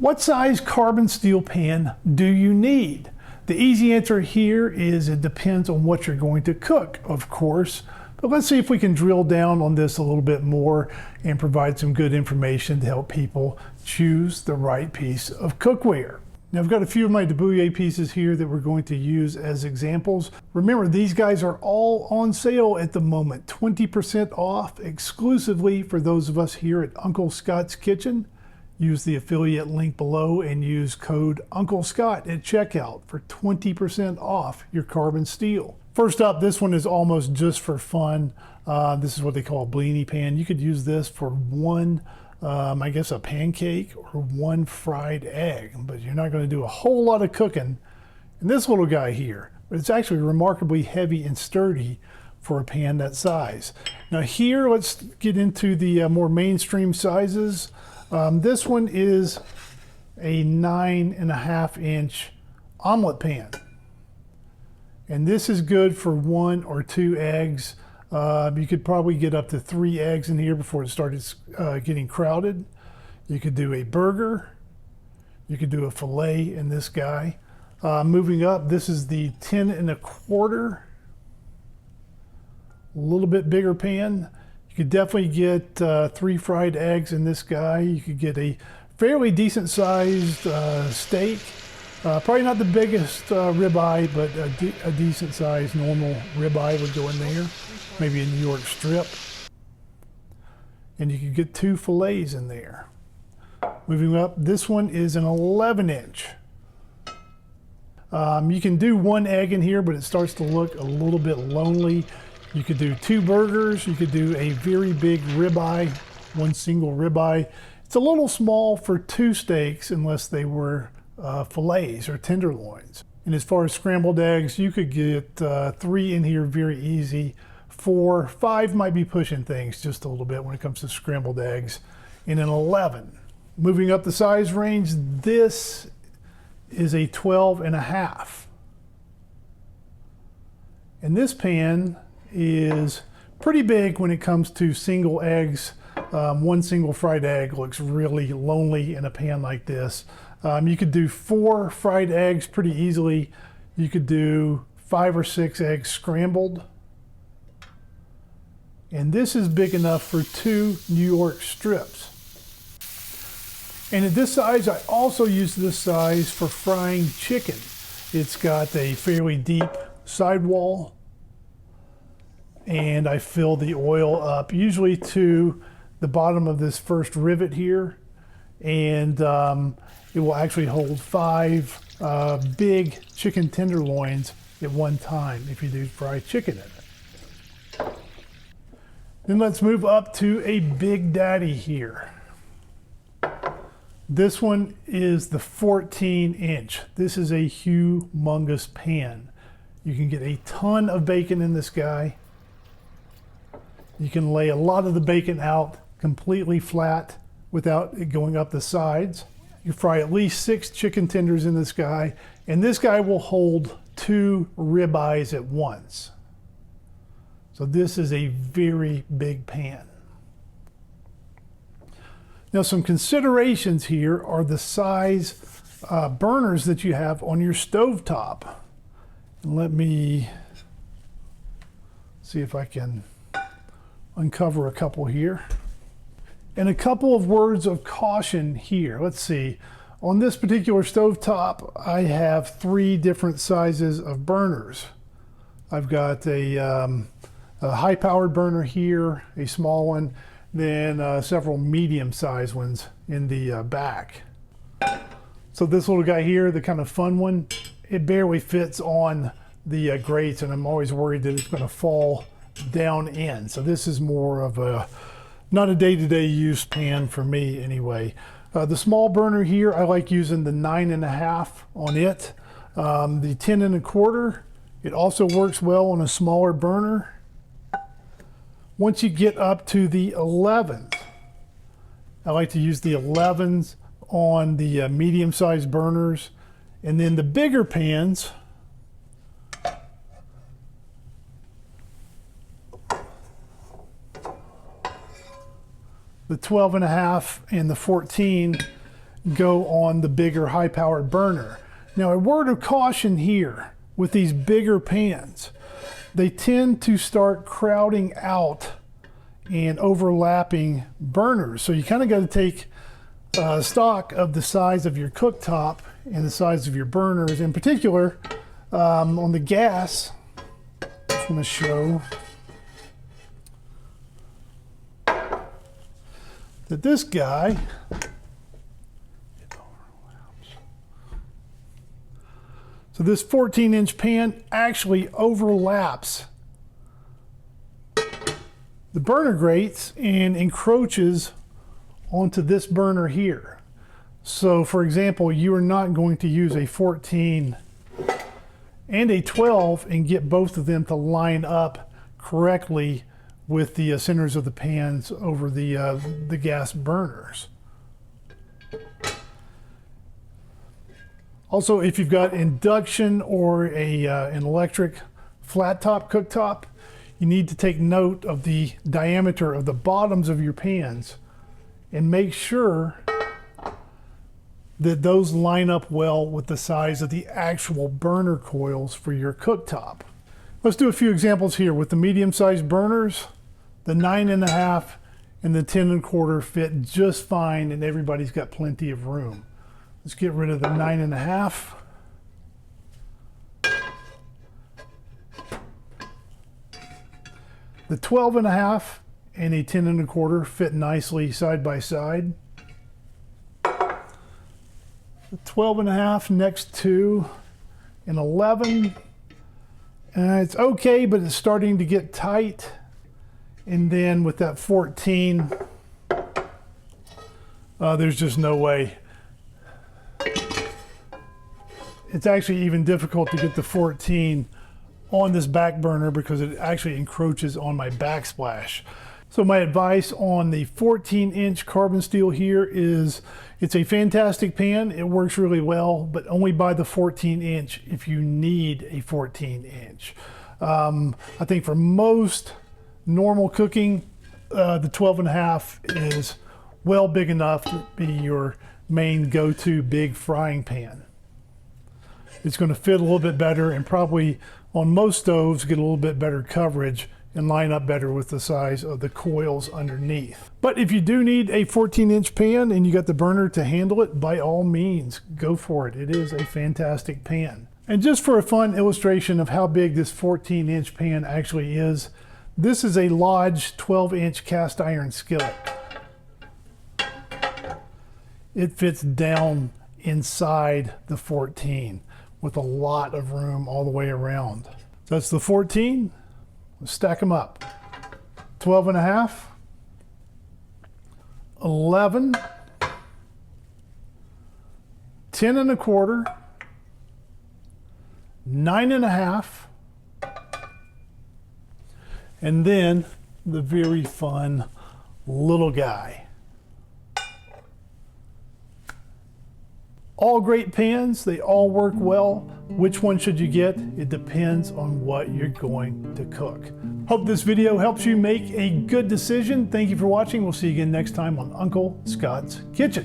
What size carbon steel pan do you need? The easy answer here is it depends on what you're going to cook, of course. But let's see if we can drill down on this a little bit more and provide some good information to help people choose the right piece of cookware. Now I've got a few of my debouillé pieces here that we're going to use as examples. Remember, these guys are all on sale at the moment, 20% off exclusively for those of us here at Uncle Scott's Kitchen. Use the affiliate link below and use code Uncle Scott at checkout for 20% off your carbon steel. First up, this one is almost just for fun. This is what they call a blini pan. You could use this for one, I guess a pancake or one fried egg, but you're not going to do a whole lot of cooking in this little guy here. But it's actually remarkably heavy and sturdy for a pan that size. Now here, let's get into the more mainstream sizes. This one is a 9.5 inch omelet pan. And this is good for 1 or 2 eggs. You could probably get up to 3 eggs in here before it started getting crowded. You could do a burger. You could do a filet in this guy. Moving up, this is the 10.25. A little bit bigger pan. You could definitely get 3 fried eggs in this guy. You could get a fairly decent sized steak. Probably not the biggest ribeye, but a decent sized normal ribeye would go in there. Maybe a New York strip. And you could get 2 fillets in there. Moving up, this one is an 11 inch. You can do 1 egg in here, but it starts to look a little bit lonely. You could do 2 burgers. You could do a very big ribeye, 1 single ribeye. It's a little small for 2 steaks unless they were fillets or tenderloins. And as far as scrambled eggs, you could get 3 in here very easy. 4, 5 might be pushing things just a little bit when it comes to scrambled eggs. And an 11. Moving up the size range, this is a 12.5. And this pan is pretty big when it comes to single eggs. 1 single fried egg looks really lonely in a pan like this. You could do 4 fried eggs pretty easily. You could do 5 or 6 eggs scrambled. And this is big enough for 2 New York strips. And at this size, I also use this size for frying chicken. It's got a fairly deep sidewall. And I fill the oil up usually to the bottom of this first rivet here. And it will actually hold 5 big chicken tenderloins at one time if you do fried chicken in it. Then let's move up to a Big Daddy here. This one is the 14 inch. This is a humongous pan. You can get a ton of bacon in this guy. You can lay a lot of the bacon out completely flat without it going up the sides. You fry at least 6 chicken tenders in this guy, and this guy will hold 2 ribeyes at once. So this is a very big pan. Now some considerations here are the size burners that you have on your stovetop. And let me see if I can uncover a couple here. And a couple of words of caution here. Let's see. On this particular stovetop, I have 3 different sizes of burners. I've got a high-powered burner here, a small one, then several medium-sized ones in the back. So this little guy here, the kind of fun one, it barely fits on the grates, and I'm always worried that it's going to fall down in. So this is more of a not a day-to-day use pan for me anyway. The small burner here, I like using the 9.5 on it. The 10.25, it also works well on a smaller burner. Once you get up to the 11s, I like to use the 11s on the medium-sized burners. And then the bigger pans, the 12.5 and the 14, go on the bigger high-powered burner. Now, a word of caution here with these bigger pans. They tend to start crowding out and overlapping burners. So you kind of got to take stock of the size of your cooktop and the size of your burners. In particular, on the gas, I'm just going to show that this guy, so this 14-inch pan actually overlaps the burner grates and encroaches onto this burner here. So for example, you are not going to use a 14 and a 12 and get both of them to line up correctly with the centers of the pans over the gas burners. Also, if you've got induction or an electric flat top cooktop, you need to take note of the diameter of the bottoms of your pans and make sure that those line up well with the size of the actual burner coils for your cooktop. Let's do a few examples here. With the medium-sized burners, the 9.5 and the 10.25 fit just fine, and everybody's got plenty of room. Let's get rid of the 9.5. The 12.5 and a 10.25 fit nicely side by side. The 12.5 next to an 11. It's okay, but it's starting to get tight. And then with that 14, there's just no way. It's actually even difficult to get the 14 on this back burner because it actually encroaches on my backsplash. So my advice on the 14-inch carbon steel here is it's a fantastic pan. It works really well, but only buy the 14-inch if you need a 14-inch. I think for most normal cooking, the 12.5 is well big enough to be your main go-to big frying pan. It's going to fit a little bit better and probably on most stoves get a little bit better coverage and line up better with the size of the coils underneath. But if you do need a 14-inch pan and you got the burner to handle it, by all means, go for it. It is a fantastic pan. And just for a fun illustration of how big this 14-inch pan actually is, this is a Lodge 12-inch cast iron skillet. It fits down inside the 14 with a lot of room all the way around. So that's the 14. Let's stack them up. 12.5, 11, 10.25, 9.5, and then the very fun little guy. All great pans, they all work well. Which one should you get? It depends on what you're going to cook. Hope this video helps you make a good decision. Thank you for watching. We'll see you again next time on Uncle Scott's Kitchen.